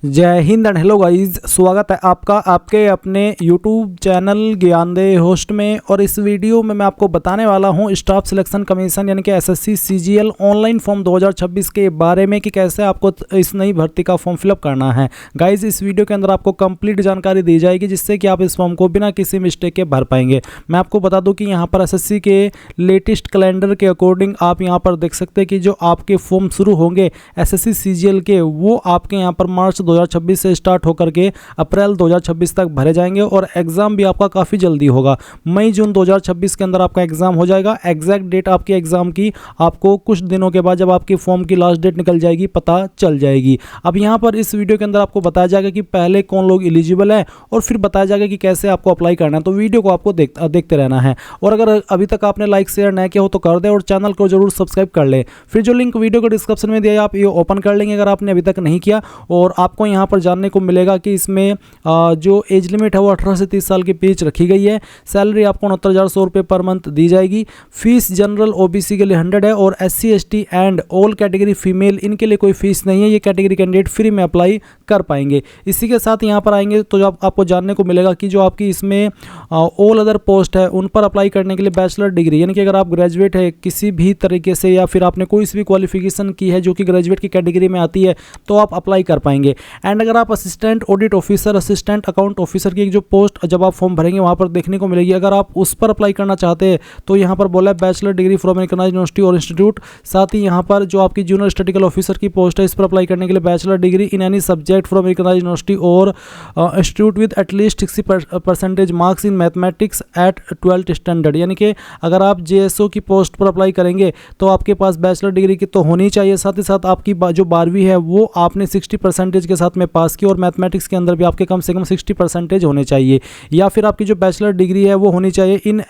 जय Hind and hello guys, स्वागत है आपका आपके अपने यूट्यूब चैनल ज्ञानदेह होस्ट में। और इस वीडियो में मैं आपको बताने वाला हूं स्टाफ सिलेक्शन कमीशन यानी कि एसएससी सीजीएल ऑनलाइन फॉर्म 2026 के बारे में कि कैसे आपको इस नई भर्ती का फॉर्म फिलअप करना है। गाइस, इस वीडियो के अंदर आपको कंप्लीट जानकारी दी जाएगी जिससे कि आप इस फॉर्म को बिना किसी मिस्टेक के भर पाएंगे। मैं आपको बता दूँ कि यहाँ पर एसएससी के लेटेस्ट कैलेंडर के अकॉर्डिंग आप यहाँ पर देख सकते हैं कि जो आपके फॉर्म शुरू होंगे एसएससी सीजीएल के, वो आपके यहाँ पर मार्च 2026 से स्टार्ट होकर के अप्रैल 2026 तक भरे जाएंगे। और एग्जाम भी आपका काफ़ी जल्दी होगा, मई जून 2026 के अंदर आपका एग्जाम हो जाएगा। एग्जैक्ट डेट आपके एग्जाम की आपको कुछ दिनों के बाद जब आपकी फॉर्म की लास्ट डेट निकल जाएगी पता चल जाएगी। अब यहाँ पर इस वीडियो के अंदर आपको बताया जाएगा कि पहले कौन लोग एलिजिबल है और फिर बताया जाएगा कि कैसे आपको अप्लाई करना है। तो वीडियो को आपको देखते रहना है। और अगर अभी तक आपने लाइक शेयर नहीं किया हो तो कर दे और चैनल को जरूर सब्सक्राइब कर ले। फिर जो लिंक वीडियो को डिस्क्रिप्शन में दिया है आप ये ओपन कर लेंगे अगर आपने अभी तक नहीं किया। और आपको यहाँ पर जानने को मिलेगा कि इसमें जो एज लिमिट है वो 18 से 30 साल के बीच रखी गई है। सैलरी आपको 69,100 रुपये पर मंथ दी जाएगी। फीस जनरल ओबीसी के लिए 100 है और SC ST and all category female इनके लिए कोई फीस नहीं है। ये कैटेगरी कैंडिडेट फ्री में अप्लाई कर पाएंगे। इसी के साथ यहाँ पर आएंगे तो आपको जानने को मिलेगा कि जो आपकी इसमें ऑल अदर पोस्ट है उन पर अप्लाई करने के लिए बैचलर डिग्री यानी कि अगर आप ग्रेजुएट है किसी भी तरीके से या फिर आपने कोई सी भी क्वालिफिकेशन की है जो कि ग्रेजुएट की कैटेगरी में आती है तो आप अप्लाई कर पाएंगे। एंड अगर आप assistant audit officer, assistant account officer की जो पोस्ट जब आप फॉर्म भरेंगे वहाँ पर देखने को मिलेगी, अगर आप उस पर अप्लाई करना चाहते हैं तो यहाँ पर बोला है bachelor degree from recognised university और इंस्टीट्यूट। साथ ही यहाँ पर जो आपकी जूनियर स्टैटिस्टिकल ऑफिसर की पोस्ट है इस पर अप्लाई करने के लिए bachelor degree in any subject from recognised university और institute with at least 60% marks in mathematics at 12th standard. यानी कि अगर आप JSO की पोस्ट पर अप्लाई करेंगे तो आपके पास बैचलर डिग्री की तो होनी चाहिए, साथ ही साथ आपकी जो 12वीं है वो आपने 60% के साथ में पास की और मैथमेटिक्स के अंदर भी आपके कम से कम 60% होने चाहिए। या फिर आपकी जो बैचलर डिग्री है वो होनी चाहिए इन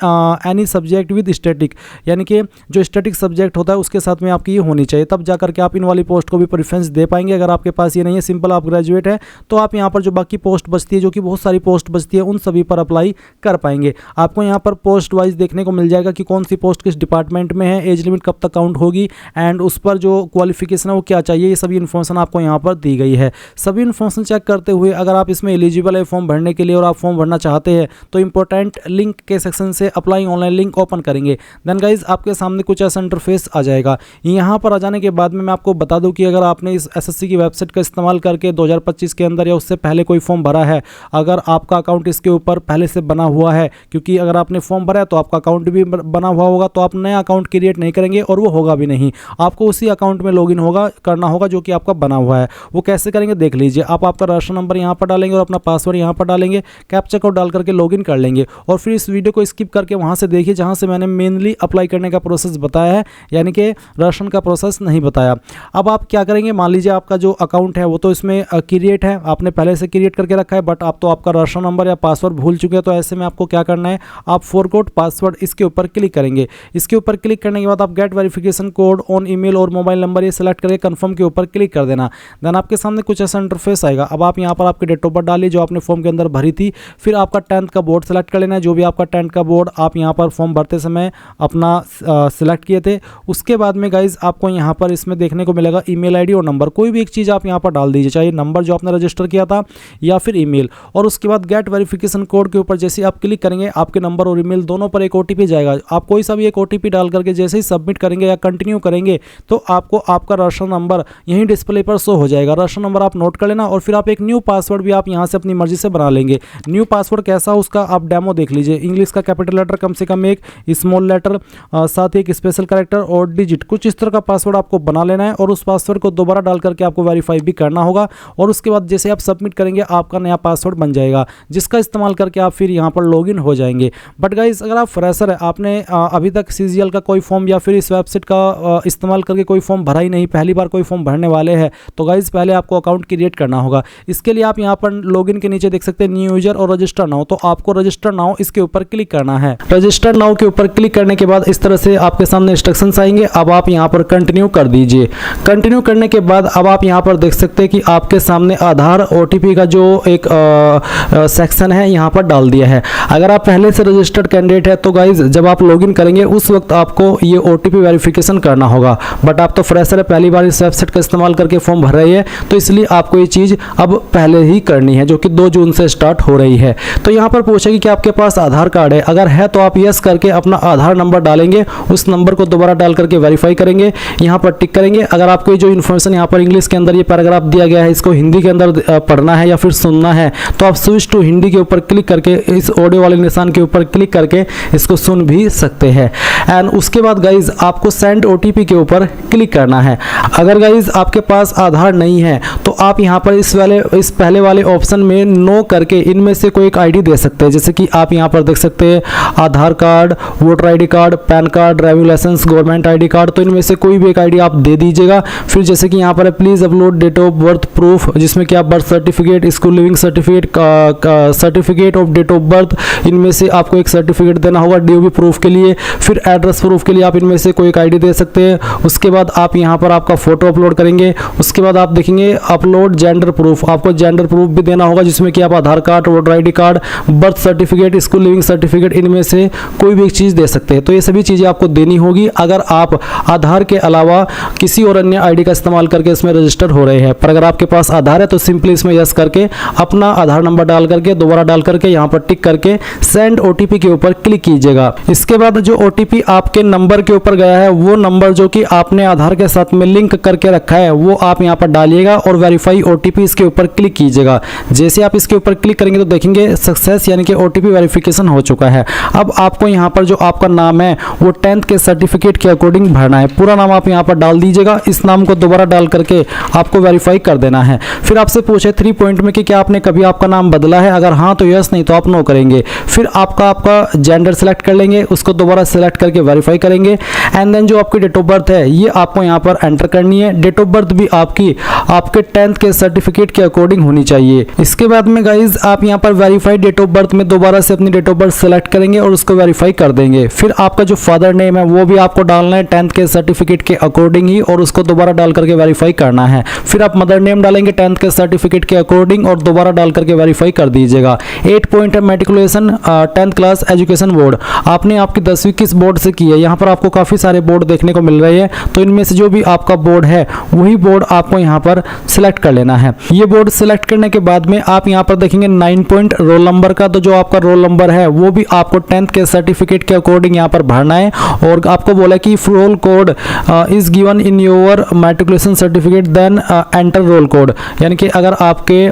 एनी सब्जेक्ट विद स्टैटिक, यानी कि जो स्टैटिक सब्जेक्ट होता है उसके साथ में आपकी ये होनी चाहिए, तब जाकर के आप इन वाली पोस्ट को भी प्रेफरेंस दे पाएंगे। अगर आपके पास ये नहीं है, सिंपल आप ग्रेजुएट है तो आप यहाँ पर जो बाकी पोस्ट बचती है जो कि बहुत सारी पोस्ट बचती है उन सभी पर अप्लाई कर पाएंगे। आपको यहाँ पर पोस्ट वाइज देखने को मिल जाएगा कि कौन सी पोस्ट किस डिपार्टमेंट में है, एज लिमिट कब तक काउंट होगी एंड उस पर जो क्वालिफिकेशन है वो क्या चाहिए, ये सभी इन्फॉर्मेशन आपको यहाँ पर दी गई है। सभी इन्फॉर्मेशन चेक करते हुए अगर आप इसमें एलिजिबल है फॉर्म भरने के लिए और आप फॉर्म भरना चाहते हैं तो इंपॉर्टेंट लिंक के सेक्शन से अप्लाई ऑनलाइन लिंक ओपन करेंगे। देन गाइज आपके सामने कुछ ऐसा इंटरफेस आ जाएगा। यहाँ पर आ जाने के बाद में मैं आपको बता दूं कि अगर आपने इस एसएससी की वेबसाइट का इस्तेमाल करके 2025 के अंदर या उससे पहले कोई फॉर्म भरा है, अगर आपका अकाउंट इसके ऊपर पहले से बना हुआ है, क्योंकि अगर आपने फॉर्म भरा है तो आपका अकाउंट भी बना हुआ होगा तो आप नया अकाउंट क्रिएट नहीं करेंगे और वो होगा भी नहीं। आपको उसी अकाउंट में लॉगिन करना होगा जो कि आपका बना हुआ है। वो कैसे करेंगे देख लीजिए। आप आपका राशन नंबर यहाँ पर डालेंगे और अपना पासवर्ड यहाँ पर डालेंगे, कैप्चा कोड डाल करके लॉगिन कर लेंगे और फिर इस वीडियो को स्किप करके वहाँ से देखिए जहाँ से मैंने मेनली अप्लाई करने का प्रोसेस बताया है, यानी कि राशन का प्रोसेस नहीं बताया। अब आप क्या करेंगे, मान लीजिए आपका जो अकाउंट है वो तो इसमें क्रिएट है, आपने पहले से क्रिएट करके रखा है, बट आप तो आपका राशन नंबर या पासवर्ड भूल चुके हैं। तो ऐसे में आपको क्या करना है, आप फॉरगॉट पासवर्ड इसके ऊपर क्लिक करेंगे। इसके ऊपर क्लिक करने के बाद आप get verification code on email और मोबाइल नंबर ये सेलेक्ट करके कंफर्म के ऊपर क्लिक कर देना। देन आपके सामने कुछ ऐसा इंटरफेस आएगा। अब आप यहाँ पर आपकी डेट ऑफ बर्थ डालिए जो आपने फॉर्म के अंदर भरी थी, फिर आपका 10th का बोर्ड सेलेक्ट कर लेना है, जो भी आपका 10th का बोर्ड आप यहाँ पर फॉर्म भरते समय अपना सिलेक्ट किए थे। उसके बाद में गाइज आपको यहाँ पर इसमें देखने को मिलेगा ईमेल आईडी और नंबर, कोई भी एक चीज़ आप यहाँ पर डाल दीजिए, चाहे नंबर जो आपने रजिस्टर किया था या फिर ईमेल। और उसके बाद गेट वेरिफिकेशन कोड के ऊपर जैसे आप क्लिक करेंगे आपके नंबर और ईमेल दोनों पर एक OTP जाएगा। आप कोई सा भी एक OTP डाल करके जैसे ही सबमिट करेंगे या कंटिन्यू करेंगे तो आपको आपका राशन नंबर यहीं डिस्प्ले पर शो हो जाएगा। राशन नंबर आप नोट कर लेना और फिर आप एक न्यू पासवर्ड भी आप यहाँ से अपनी मर्जी से बना लेंगे। न्यू पासवर्ड कैसा उसका आप डेमो देख लीजिए। इंग्लिश का कैपिटल लेटर कम से कम एक, स्मॉल लेटर, साथ ही एक स्पेशल कैरेक्टर और डिजिट, कुछ इस तरह का पासवर्ड आपको बना लेना है और उस पासवर्ड को दोबारा डाल करके आपको वेरीफाई भी करना होगा। और उसके बाद जैसे आप सबमिट करेंगे आपका नया पासवर्ड बन जाएगा जिसका इस्तेमाल करके आप फिर यहाँ पर लॉगिन हो जाएंगे। बट गाइज अगर आप फ्रेशर है, आपने अभी तक सीजीएल का कोई फॉर्म या फिर इस वेबसाइट का इस्तेमाल करके कोई फॉर्म भरा ही नहीं, पहली बार कोई फॉर्म भरने वाले हैं, तो गाइज पहले आपको अकाउंट क्रिएट करना होगा। इसके लिए आप यहाँ पर लॉगिन के नीचे देख सकते हैं न्यू यूजर और रजिस्टर नाउ, तो आपको रजिस्टर नाउ इसके ऊपर क्लिक करना है। रजिस्टर नाउ के ऊपर क्लिक करने के बाद इस तरह से आपके सामने इंस्ट्रक्शंस आएंगे। अब आप यहाँ पर कंटिन्यू कर दीजिए। कंटिन्यू करने के बाद अब आप यहाँ पर देख सकते हैं कि आपके सामने आधार OTP का जो एक सेक्शन है यहाँ पर डाल दिया है। अगर आप पहले से रजिस्टर्ड कैंडिडेट है तो गाइज जब आप लॉगिन करेंगे उस वक्त आपको ये OTP वेरिफिकेशन करना होगा। बट आप तो फ्रेशर है, पहली बार इस वेबसाइट का इस्तेमाल करके फॉर्म भर रहे हैं, तो इसलिए आपको ये चीज़ अब पहले ही करनी है, जो कि 2 जून से स्टार्ट हो रही है। तो यहाँ पर पूछेगी कि आपके पास आधार कार्ड है, अगर है तो आप यस करके अपना आधार नंबर डालेंगे, उस नंबर को दोबारा डाल करके वेरीफाई करेंगे, यहाँ पर टिक करेंगे। अगर आपको जो इन्फॉर्मेशन यहाँ पर इंग्लिश के अंदर ये पैराग्राफ दिया गया है इसको हिंदी के अंदर पढ़ना है या फिर सुनना है, तो आप स्विच टू हिंदी के ऊपर क्लिक करके इस ऑडियो वाले निशान के ऊपर क्लिक करके इसको सुन भी सकते हैं। एंड उसके बाद गाइज आपको सेंड ओटीपी के ऊपर क्लिक करना है। अगर गाइज आपके पास आधार नहीं है तो आप यहाँ पर इस पहले वाले ऑप्शन में नो करके इनमें से कोई एक आईडी दे सकते हैं। जैसे कि आप यहाँ पर देख सकते हैं Aadhaar card, voter ID card, PAN card, driving licence, government ID card, तो इनमें से कोई भी एक आईडी आप दे दीजिएगा। फिर जैसे कि यहाँ पर please upload date of birth proof, जिसमें कि आप birth certificate, school leaving certificate, certificate of date of birth, इनमें से आपको एक सर्टिफिकेट देना होगा डीओबी प्रूफ के लिए। फिर एड्रेस प्रूफ के लिए आप इनमें से कोई एक आईडी दे सकते हैं। उसके बाद आप यहाँ पर आपका फोटो अपलोड करेंगे। उसके बाद आप देखेंगे अपलोड जेंडर प्रूफ, आपको जेंडर प्रूफ भी देना होगा, जिसमें कि आप Aadhaar card, voter ID card, birth certificate, school leaving certificate, इनमें से कोई भी एक चीज़ दे सकते हैं। तो ये सभी चीज़ें आपको देनी होगी अगर आप आधार के अलावा किसी और अन्य आईडी का इस्तेमाल करके इसमें रजिस्टर हो रहे हैं। पर अगर आपके पास आधार है तो सिंपली इसमें यस करके अपना आधार नंबर डाल करके दोबारा डाल करके यहाँ पर टिक करके सेंड ओटीपी के ऊपर क्लिक कीजिएगा। इसके बाद जो ओटीपी आपके नंबर के ऊपर गया है वो नंबर जो कि आपने आधार के साथ में लिंक करके रखा है वो आप यहाँ पर डालिएगा और वेरीफाई ओटीपी इसके ऊपर क्लिक कीजिएगा। जैसे आप इसके ऊपर क्लिक करेंगे तो देखेंगे सक्सेस यानी कि ओटीपी वेरिफिकेशन हो चुका है। अब आपको यहाँ पर जो आपका नाम है वो 10th के सर्टिफिकेट के अकॉर्डिंग भरना है। पूरा नाम आप यहाँ पर डाल दीजिएगा। इस नाम को दोबारा डाल करके आपको वेरीफाई कर देना है। फिर आपसे पूछे 3 पॉइंट में कि क्या आपने कभी आपका नाम बदला है, अगर हाँ तो यस, नहीं तो आप नो करेंगे। फिर आपका जेंडर सेलेक्ट कर लेंगे, उसको दोबारा सेलेक्ट करके वेरीफाई करेंगे। एंड देन जो आपकी डेट ऑफ बर्थ है ये आपको यहाँ पर एंटर करनी है। डेट ऑफ बर्थ भी आपके 10th के सर्टिफिकेट के अकॉर्डिंग होनी चाहिए। इसके बाद में गाइज आप यहाँ पर वेरीफाइड डेट ऑफ बर्थ में दोबारा से अपनी डेट ऑफ बर्थ सेलेक्ट करेंगे और उसको वेरीफाई कर देंगे। फिर आपका जो फादर नेम है वो भी आपको डालना है 10th के सर्टिफिकेट के अकॉर्डिंग ही और उसको दोबारा डाल करके वेरीफाई करना है। फिर आप मदर नेम डालेंगे 10th के सर्टिफिकेट के अकॉर्डिंग और दोबारा डाल करके वेरीफाई कर दीजिएगा। 8 पॉइंट है matriculation 10th class education board, आपने आपकी 10वीं किस बोर्ड से की है। यहाँ पर आपको काफ़ी सारे बोर्ड देखने को मिल रहे हैं, तो इनमें से जो भी आपका बोर्ड है वही बोर्ड आपको यहाँ पर सिलेक्ट कर लेना है। ये बोर्ड सिलेक्ट करने के बाद में आप यहाँ पर देखेंगे 9 पॉइंट रोल नंबर का, तो जो आपका रोल नंबर है वो भी आपको 10th के सर्टिफिकेट के अकॉर्डिंग यहाँ पर भरना है। और आपको बोला कि roll code is given in your matriculation certificate then enter roll code, यानी कि अगर आपके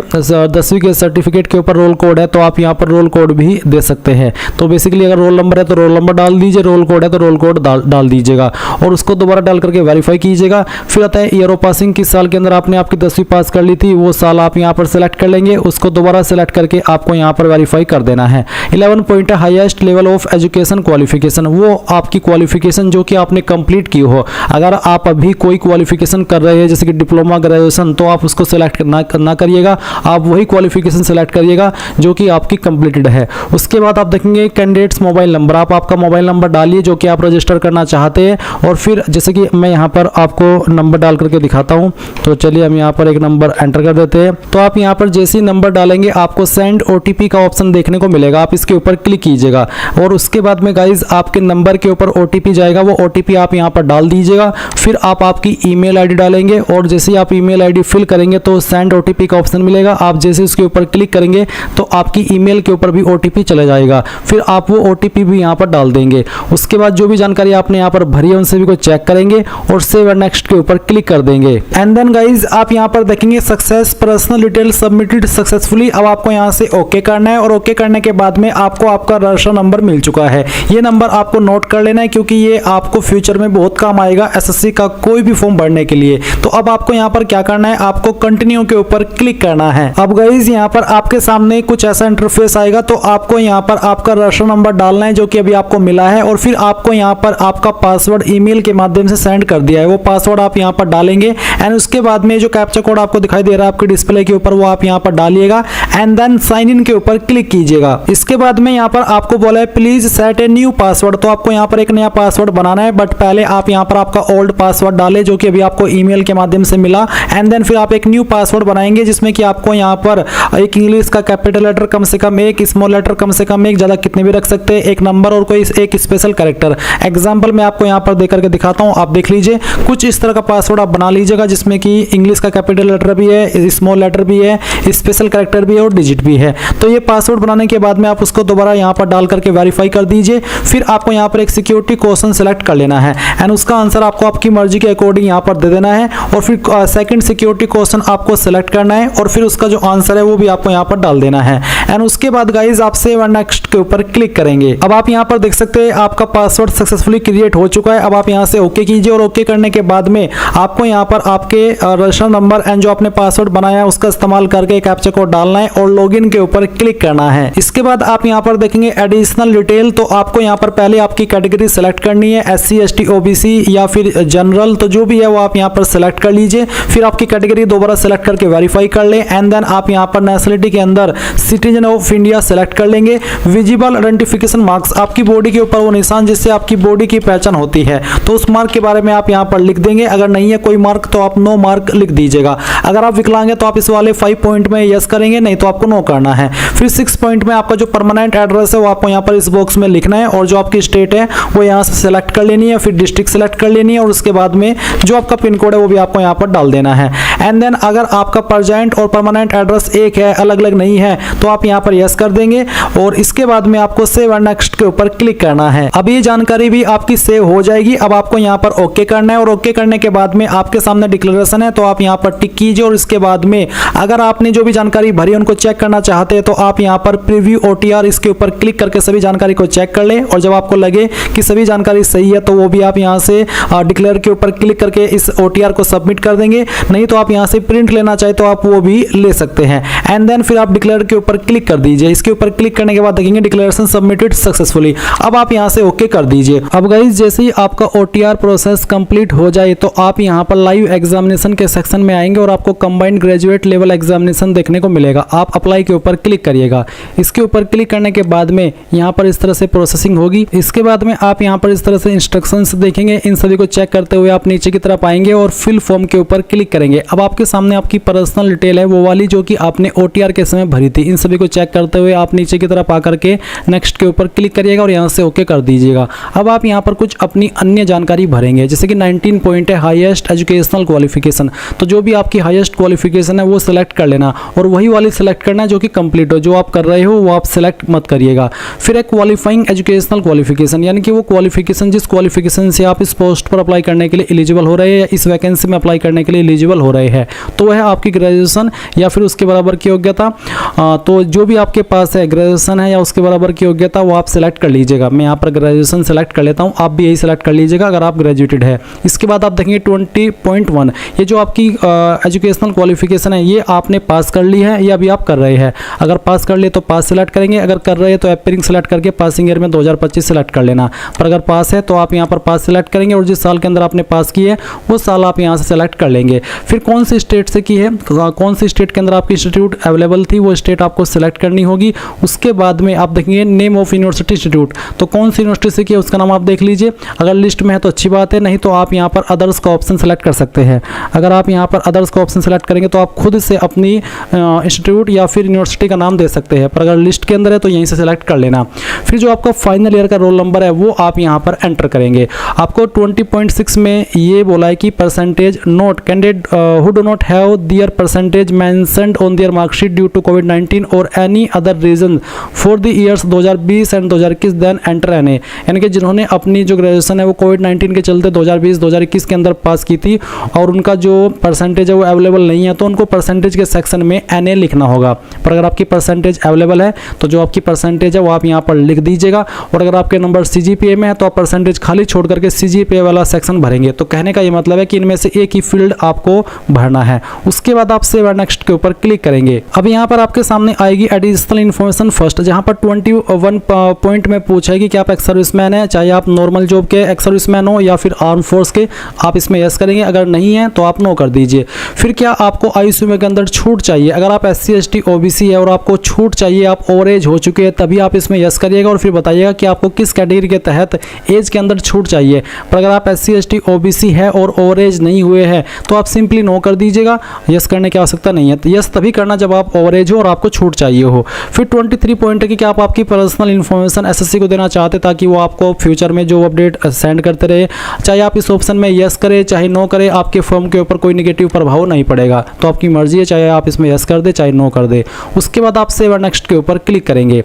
10वीं के सर्टिफिकेट के ऊपर रोल कोड है तो आप यहाँ पर रोल कोड भी दे सकते हैं। तो बेसिकली अगर रोल नंबर है तो रोल नंबर डाल दीजिए, रोल कोड है तो रोल कोड डाल दीजिएगा और उसको दोबारा डाल करके वेरीफाई कीजिएगा। फिर आता है ईयर ऑफ पासिंग, किस साल के अंदर आपने आपकी 10वीं पास कर ली थी वो साल आप यहाँ पर सेलेक्ट कर लेंगे, उसको दोबारा सेलेक्ट करके आपको यहाँ पर वेरीफाई कर देना है। 11 पॉइंट है highest level of education qualification, वो आपकी क्वालिफिकेशन जो कि आपने कंप्लीट की हो। अगर आप अभी कोई क्वालिफिकेशन कर रहे हैं जैसे कि डिप्लोमा, ग्रेजुएशन, तो आप उसको सेलेक्ट ना करिएगा, आप वही क्वालिफिकेशन सेलेक्ट करिएगा जो कि आपकी कंप्लीटेड है। उसके बाद आप देखेंगे कैंडिडेट्स मोबाइल नंबर, आप आपका मोबाइल नंबर डालिए जो कि आप रजिस्टर करना चाहते हैं। और फिर जैसे कि मैं यहाँ पर आपको नंबर डाल करके दिखाता हूँ, तो चलिए हम यहाँ पर एक नंबर एंटर कर देते हैं। तो आप यहाँ पर जैसे ही नंबर डालेंगे आपको सेंड ओटीपी का ऑप्शन देखने को मिलेगा, आप इसके ऊपर क्लिक कीजिएगा और उसके बाद में गाइज आपके नंबर के ऊपर ओटीपी जाएगा, वो ओटीपी आप यहाँ पर डाल दीजिएगा। फिर आप आपकी ईमेल आईडी डालेंगे और जैसे ही आप ईमेल आईडी फिल करेंगे तो सेंड ओटीपी का ऑप्शन मिलेगा, आप जैसे उसके ऊपर क्लिक करेंगे तो आपकी ईमेल के ऊपर भी ओटीपी चला जाएगा। फिर आप वो ओटीपी भी यहाँ पर डाल देंगे। उसके बाद जो भी जानकारी आपने यहाँ पर भरी है उन सभी को चेक करेंगे और सेव एंड नेक्स्ट के ऊपर क्लिक कर देंगे। एंड देन गाइज आप यहाँ पर देखेंगे success personal detail submitted successfully. अब आपको यहाँ से ओके करना है और ओके करने के बाद में आपको आपका रजिस्टर नंबर मिल चुका है। ये नंबर आपको नोट कर लेना है क्योंकि ये आपको फ्यूचर में बहुत काम आएगा एसएससी का कोई भी फॉर्म भरने के लिए। तो अब आपको यहाँ पर क्या करना है, आपको कंटिन्यू के ऊपर क्लिक करना है। अब गाइज यहाँ पर आपके सामने कुछ ऐसा इंटरफेस आएगा, तो आपको यहाँ पर आपका रजिस्टर नंबर डालना है जो कि अभी आपको मिला है और फिर आपको यहाँ पर आपका पासवर्ड ईमेल के माध्यम से सेंड कर दिया है, वो पासवर्ड आप यहाँ पर डालेंगे। एंड उसके बाद में जो कैप्चा कोड आपको दिखाई दे रहा है आपके डिस्प्ले के ऊपर वो आप यहाँ पर डालिएगा एंड देन साइन इन के ऊपर क्लिक कीजिएगा। इसके बाद में यहाँ पर आपको बोला है please set a new password, तो आपको यहाँ पर एक नया पासवर्ड बनाना है, बट पहले आप यहाँ पर आपका ओल्ड पासवर्ड डालें जो कि अभी आपको ईमेल के माध्यम से मिला। एंड देन फिर आप एक न्यू पासवर्ड बनाएंगे जिसमें कि आपको यहाँ पर एक इंग्लिश का कैपिटल लेटर कम से कम एक, स्मॉल लेटर कम से कम एक, ज्यादा कितने भी रख सकते हैं, एक नंबर और कोई एक स्पेशल कैरेक्टर। एग्जाम्पल मैं आपको यहाँ पर देकर के दिखाता हूँ, आप देख लीजिए। कुछ इस तरह का पासवर्ड आप बना लीजिएगा जिसमें कि इंग्लिश का कैपिटल लेटर लेटर भी है, स्मॉल लेटर भी है, स्पेशल कैरेक्टर भी है और डिजिट भी है। तो ये पासवर्ड बनाने के बाद में आप उसको दोबारा यहाँ पर डाल करके वेरीफाई कर दीजिए। फिर आपको यहाँ पर एक सिक्योरिटी क्वेश्चन सेलेक्ट कर लेना है एंड उसका आंसर आपको आपकी मर्जी के अकॉर्डिंग यहाँ पर दे देना है और फिर सेकंड सिक्योरिटी क्वेश्चन आपको सेलेक्ट करना है और फिर उसका जो आंसर है वो भी आपको यहाँ पर डाल देना है एंड उसके बाद गाइज आप सेव एंड नेक्स्ट के ऊपर क्लिक करेंगे। अब आप यहाँ पर देख सकते हैं आपका पासवर्ड सक्सेसफुली क्रिएट हो चुका है। अब आप यहाँ से ओके कीजिए और ओके करने के बाद में आपको यहाँ पर आपके रजिस्टर नंबर एंड जो आपने पासवर्ड बनाया है उसका इस्तेमाल करके कैप्चा कोड डालना है और लॉगिन के ऊपर क्लिक करना है। इसके बाद आप यहाँ पर देखेंगे एडिशनल डिटेल, तो आपको यहाँ पर पहले आपकी कैटेगरी सेलेक्ट करनी है, SC ST OBC या फिर जनरल, तो जो भी है वो आप यहाँ पर सेलेक्ट कर लीजिए। फिर आपकी कैटेगरी दोबारा सेलेक्ट करके वेरीफाई कर लें एंड देन आप यहाँ पर नेशनलिटी के अंदर सिटीजन ऑफ इंडिया सेलेक्ट कर लेंगे। विजिबल आइडेंटिफिकेशन मार्क्स, आपकी बॉडी के ऊपर वो निशान जिससे आपकी बॉडी की पहचान होती है, तो उस मार्क के बारे में आप यहाँ पर लिख देंगे। अगर नहीं है कोई मार्क तो आप नो मार्क लिख दीजिएगा। अगर आप विकलांग है तो आप इस वाले 5 पॉइंट में यस करेंगे, नहीं तो आपको नो करना है। फिर 6 पॉइंट में आपका जो परमानेंट एड्रेस है वो आपको यहाँ पर इस बॉक्स में लिखना है और जो आपकी स्टेट है वो यहाँ से सेलेक्ट कर लेनी है, फिर डिस्ट्रिक्ट सेलेक्ट कर लेनी है और उसके बाद में जो आपका पिन कोड है वो भी आपको यहाँ पर डाल देना है। एंड देन अगर आपका प्रेजेंट और परमानेंट एड्रेस एक है, अलग अलग नहीं है, तो आप यहाँ पर यस कर देंगे और इसके बाद में आपको सेव एंड नेक्स्ट के ऊपर क्लिक करना है। अब ये जानकारी भी आपकी सेव हो जाएगी। अब आपको यहाँ पर ओके करना है और ओके करने के बाद में आपके सामने डिक्लेरेशन है तो आप यहाँ पर टिक कीजिए और इसके बाद में अगर आपने जो भी जानकारी भरी उनको चेक करना चाहते हैं तो आप यहाँ पर प्रीव्यू OTR इसके ऊपर क्लिक करके सभी जानकारी को चेक कर लें और जब आपको लगे कि सभी जानकारी सही है तो वो भी आप यहाँ से डिक्लेयर के ऊपर क्लिक करके इस OTR को सबमिट कर देंगे। नहीं तो आप यहाँ से प्रिंट लेना चाहे तो आप वो भी ले सकते हैं एंड देन फिर आप डिक्लेयर के ऊपर क्लिक कर दीजिए। इसके ऊपर क्लिक करने के बाद देखेंगे डिक्लेरेशन सबमिटेड सक्सेसफुली। अब आप यहाँ से ओके कर दीजिए। अब गाइस जैसे ही आपका OTR प्रोसेस कंप्लीट हो जाए तो आप यहाँ पर लाइव एग्जामिनेशन के सेक्शन में आएंगे और आपको कंबाइंड ग्रेजुएट लेवल एग्जामिनेशन देखने को मिलेगा। आप अप्लाई के ऊपर क्लिक करिएगा। इसके ऊपर क्लिक करने के बाद में यहाँ पर इस तरह से प्रोसेसिंग होगी। इसके बाद में आप यहाँ पर इस तरह से इंस्ट्रक्शंस देखेंगे। इन सभी को चेक करते हुए आप नीचे की तरफ आएंगे और फिल फॉर्म के ऊपर क्लिक करेंगे। अब आपके सामने आपकी पर्सनल डिटेल है वो वाली जो कि आपने OTR के समय भरी थी। इन सभी को चेक करते हुए आप नीचे की तरफ आकर के नेक्स्ट के ऊपर क्लिक करिएगा और यहाँ से ओके कर दीजिएगा। अब आप यहाँ पर कुछ अपनी अन्य जानकारी भरेंगे जैसे कि 19 पॉइंट है हाईएस्ट एजुकेशनल क्वालिफिकेशन, तो जो भी आपकी हाईएस्ट क्वालिफिकेशन है वो सिलेक्ट कर लेना और वही वाली सिलेक्ट करना है जो कि कंप्लीट हो। जो आप कर रहे हो वो आप सिलेक्ट मत करिएगा। फिर एक क्वालिफाइंग एजुकेशनल क्वालिफिकेशन यानी कि वो क्वालिफिकेशन जिस क्वालिफिकेशन से आप इस पोस्ट पर अप्लाई करने के लिए एलिजिबल हो रहे हैं या इस वैकेंसी में अप्लाई करने के लिए एलिजिबल हो रहे हैं, तो वह आपकी ग्रेजुएशन या फिर उसके बराबर की योग्यता। तो जो भी आपके पास है ग्रेजुएशन है या उसके बराबर की योग्यता वो आप सिलेक्ट कर लीजिएगा। मैं यहाँ पर ग्रेजुएशन सेलेक्ट कर लेता हूँ, आप भी यही सेलेक्ट कर लीजिएगा अगर आप ग्रेजुएटेड है। इसके बाद आप देखेंगे 20.1 ये जो आपकी एजुकेशनल क्वालिफिकेशन है ये आपने पास कर ली है या अभी आप कर रहे हैं। अगर पास कर लिए तो पास सेलेक्ट करेंगे, अगर कर रहे हैं तो अपीयरिंग सेलेक्ट करके पासिंग ईयर में 2025 सेलेक्ट कर लेना। पर अगर पास है तो आप यहाँ पर पास सेलेक्ट करेंगे और जिस साल के अंदर आपने पास की है वो साल आप यहाँ से सेलेक्ट कर लेंगे। फिर कौन सी स्टेट से की है, कौन सी स्टेट के अंदर आपकी इंस्टीट्यूट अवेलेबल थी वो स्टेट आपको सेलेक्ट करनी होगी। उसके बाद में आप देखेंगे नेम ऑफ यूनिवर्सिटी इंस्टीट्यूट, तो कौन सी यूनिवर्सिटी से की है उसका नाम आप देख लीजिए। अगर लिस्ट में है तो अच्छी बात है, नहीं तो आप यहाँ पर अदर्स का ऑप्शन सेलेक्ट कर सकते हैं। अगर आप यहाँ पर अदर्स का ऑप्शन सेलेक्ट करेंगे तो आप खुद से अपनी इंस्टीट्यूट या फिर यूनिवर्सिटी का नाम दे सकते हैं, पर अगर लिस्ट के अंदर है तो यहीं से सेलेक्ट कर लेना। फिर जो आपका फाइनल ईयर का रोल नंबर है वो आप यहाँ पर एंटर करेंगे। आपको 20.6 में ये बोला है कि percentage note candidate who do not have their percentage mentioned on their marksheet due to कोविड-19 और any other reason for the years 2020 and 2021 then enter NA, यानी कि जिन्होंने अपनी जो ग्रेजुएशन है वो कोविड-19 के चलते 2020-2021 के अंदर पास की थी और उनका जो परसेंटेज है वो अवेलेबल नहीं है तो उनको परसेंटेज के सेक्शन में एनए लिखना होगा। पर अगर आपकी परसेंटेज अवेलेबल है तो जो आपकी परसेंटेज है वो आप यहाँ पर लिख दीजिएगा और अगर आपके नंबर CGPA में है तो आप परसेंटेज खाली छोड़ करके CGPA वाला सेक्शन भरेंगे। तो कहने का ये मतलब है कि इनमें से एक ही फील्ड आपको भरना है। उसके बाद आप सेव एंड नेक्स्ट के ऊपर क्लिक करेंगे। अब यहाँ पर आपके सामने आएगी एडिशनल इन्फॉर्मेशन फर्स्ट, जहाँ पर 21 पॉइंट में पूछेगी कि आप एक्स सर्विसमैन है, चाहे आप नॉर्मल जॉब के एक्स सर्विसमैन हो या फिर आर्म फोर्स के, आप इसमें यस करेंगे। अगर नहीं है तो आप नो कर दीजिए। फिर क्या आपको आयु सीमा के अंदर छूट चाहिए, अगर आप SC ST OBC है और आपको छूट चाहिए, आप ओवर एज हो चुके हैं, तभी आप इसमें यस करिएगा और फिर बताइएगा कि आपको किस कैटेगरी के तहत एज के अंदर छूट चाहिए। पर अगर आप SC ST OBC है और ओवर एज नहीं हुए हैं तो आप सिंपली नो कर दीजिएगा, यस करने की आवश्यकता नहीं है। तो यस तभी करना जब आप ओवर एज हो और आपको छूट चाहिए हो। फिर 23 पॉइंट है कि क्या आप आपकी पर्सनल इन्फॉर्मेशन SSC को देना चाहते ताकि वो आपको फ्यूचर में जो अपडेट सेंड करते रहे। चाहे आप इस ऑप्शन में यस करें चाहे नो करें, आपके फर्म के ऊपर कोई निगेटिव प्रभाव नहीं नहीं पड़ेगा। तो आपकी मर्जी है, चाहे आप इसमें यस कर दे चाहे नो कर दे। उसके बाद आप सेव एंड नेक्स्ट के ऊपर क्लिक करेंगे।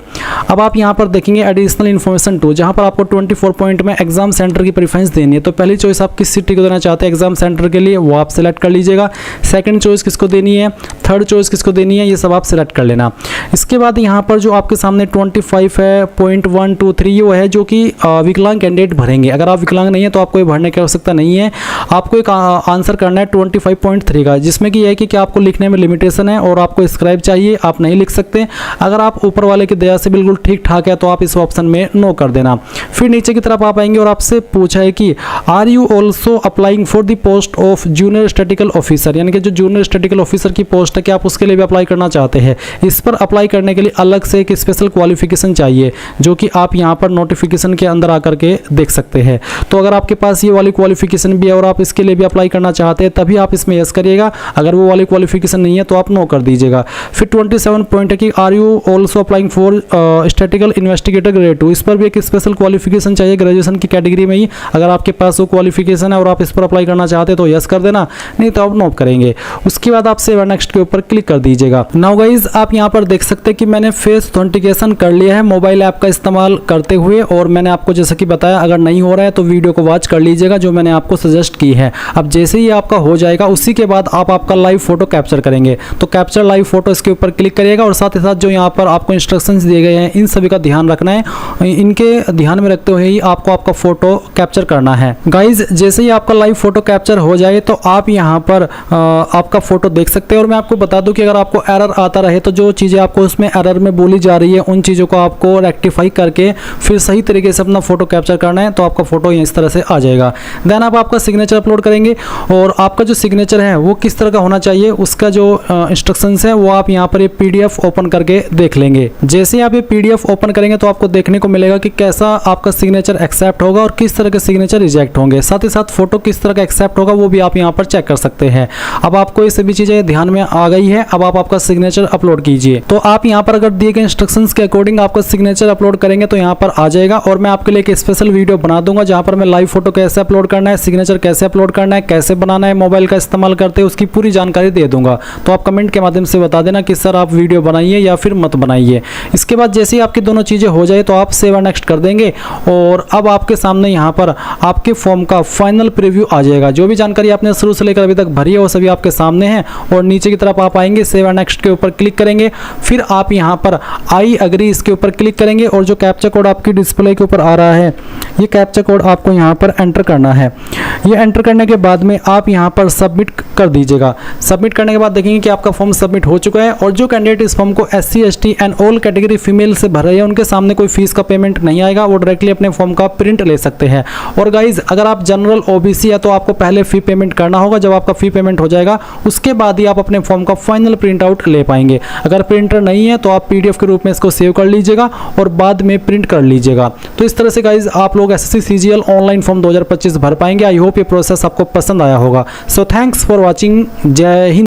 अब आप यहाँ पर देखेंगे एडिशनल इन्फॉर्मेशन 2, जहाँ पर आपको 24 पॉइंट में एग्जाम सेंटर की प्रेफरेंस देनी है। तो पहली चॉइस आप किस सिटी को देना चाहते हैं एग्जाम सेंटर के लिए, वो आप सेलेक्ट कर लीजिएगा। सेकंड चॉइस किसको देनी है, थर्ड चॉइस किसको देनी है, ये सब आप सेलेक्ट कर लेना। इसके बाद यहाँ पर जो आपके सामने 25 है, पॉइंट 1, 2, 3 ये वो है जो कि विकलांग कैंडिडेट भरेंगे। अगर आप विकलांग नहीं है तो आपको ये भरने की आवश्यकता नहीं है। आपको एक आंसर करना है 25.3 का, जिसमें कि यह है कि आपको लिखने में लिमिटेशन है और आपको स्क्राइब चाहिए, आप नहीं लिख सकते। अगर आप ऊपर वाले की दया से बिल्कुल ठीक ठाक है तो आप इस ऑप्शन में नो कर देना। फिर नीचे की तरफ आप आएंगे और आपसे पूछा है कि are you also applying for the post of junior statistical officer, यानी कि जो जूनियर स्टैटिकल ऑफिसर की पोस्ट है कि आप उसके लिए भी अप्लाई करना चाहते हैं। इस पर अप्लाई करने के लिए अलग से एक स्पेशल क्वालिफिकेशन चाहिए, जो कि आप यहाँ पर नोटिफिकेशन के अंदर आकर के देख सकते हैं। तो अगर आपके पास ये वाली क्वालिफिकेशन भी है और आप इसके लिए भी अप्लाई करना चाहते हैं तभी आप इसमें यस करिएगा। अगर वो वाली क्वालिफिकेशन नहीं है तो आप नो कर दीजिएगा। फिर 27 पॉइंट है कि are you also applying for statistical investigator grade 2, इस पर भी एक स्पेशल क्वालिफिकेशन चाहिए ग्रेजुएशन की कैटेगरी में ही। अगर आपके पास वो क्वालिफिकेशन है और आप इस पर अप्लाई करना चाहते हैं तो यस कर देना, नहीं तो आप नो करेंगे। उसके बाद आप सेव एंड नेक्स्ट के ऊपर क्लिक कर दीजिएगा। नाउ गाइज आप यहाँ पर देख सकते हैं कि मैंने फेस ऑथेंटिकेशन कर लिया है मोबाइल ऐप का इस्तेमाल करते हुए, और मैंने आपको जैसा कि बताया अगर नहीं हो रहा है तो वीडियो को वॉच कर लीजिएगा जो मैंने आपको सजेस्ट की है। अब जैसे ही आपका हो जाएगा उसी के बाद आप आपका लाइव फोटो कैप्चर करेंगे। तो कैप्चर लाइव फोटो इसके ऊपर क्लिक करिएगा और साथ ही साथ जो यहाँ पर आपको इंस्ट्रक्शंस दिए गए हैं इन सभी का ध्यान रखना है। इनके ध्यान में रखते हुए ही आपको आपका फोटो कैप्चर करना है। गाइज जैसे ही आपका लाइव फोटो कैप्चर हो जाए तो आप यहाँ पर आपका फोटो देख सकते हैं। और मैं आपको बता दूं कि अगर आपको एरर आता रहे तो जो चीज़ें आपको उसमें एरर में बोली जा रही है उन चीज़ों को आपको रेक्टिफाई करके फिर सही तरीके से अपना फोटो कैप्चर करना है, तो आपका फोटो इस तरह से आ जाएगा। देन आप आपका सिग्नेचर अपलोड करेंगे और आपका जो सिग्नेचर है वो किस तरह का होना चाहिए उसका जो इंस्ट्रक्शंस है वो आप यहाँ पर ये PDF ओपन करके देख लेंगे। जैसे ही आप ये PDF ओपन करेंगे तो आपको देखने को मिलेगा कि कैसा आपका सिग्नेचर एक्सेप्ट होगा और किस तरह के सिग्नेचर रिजेक्ट होंगे। साथ ही साथ फोटो किस तरह का एक्सेप्ट होगा वो भी आप यहाँ पर चेक कर सकते हैं। अब आपको ये सभी चीज़ें ध्यान में आ गई है। अब आप आपका सिग्नेचर अपलोड कीजिए। तो आप यहाँ पर अगर दिए गए इंस्ट्रक्शंस के अकॉर्डिंग आपका सिग्नेचर अपलोड करेंगे तो यहाँ पर आ जाएगा। और मैं आपके लिए एक स्पेशल वीडियो बना दूंगा जहाँ पर मैं लाइव फोटो कैसे अपलोड करना है, सिग्नेचर कैसे अपलोड करना है, कैसे बनाना है मोबाइल का इस्तेमाल करते हैं, उसकी पूरी जानकारी दे दूंगा। तो आप कमेंट के माध्यम से बता देना कि सर आप वीडियो बनाइए या फिर मत बनाइए। इसके बाद जैसे ही आपकी दोनों चीज़ें हो जाए तो आप सेव एंड नेक्स्ट कर देंगे और अब आपके सामने यहाँ पर आपके फॉर्म का फाइनल प्रीव्यू आ जाएगा। जो भी जानकारी आपने शुरू से लेकर अभी तक भरी है वो सभी आपके सामने है। और नीचे की तरफ आप आएंगे, सेव एंड नेक्स्ट के ऊपर क्लिक करेंगे, फिर आप यहाँ पर आई अग्री इसके ऊपर क्लिक करेंगे और जो कैप्चा कोड आपकी डिस्प्ले के ऊपर आ रहा है ये कैप्चा कोड आपको यहाँ पर एंटर करना है। ये एंटर करने के बाद में आप यहाँ पर सबमिट कर दीजिएगा। सबमिट करने के बाद देखेंगे कि आपका फॉर्म सबमिट हो चुका है। और जो कैंडिडेट इस फॉर्म को SC ST and all category female से भर रहे हैं उनके सामने कोई फीस का पेमेंट नहीं आएगा, वो डायरेक्टली अपने फॉर्म का प्रिंट ले सकते हैं। और गाइज अगर आप जनरल OBC है तो आपको पहले फी पेमेंट करना होगा। जब आपका फी पेमेंट हो जाएगा उसके बाद ही आप अपने फॉर्म का फाइनल प्रिंट आउट ले पाएंगे। अगर प्रिंटर नहीं है तो आप PDF के रूप में इसको सेव कर लीजिएगा और बाद में प्रिंट कर लीजिएगा। तो इस तरह से गाइज आप लोग SSC CGL ऑनलाइन फॉर्म 2025 भर पाएंगे। आई होप ये प्रोसेस आपको पसंद आया होगा। So thanks for watching. जय हिंद।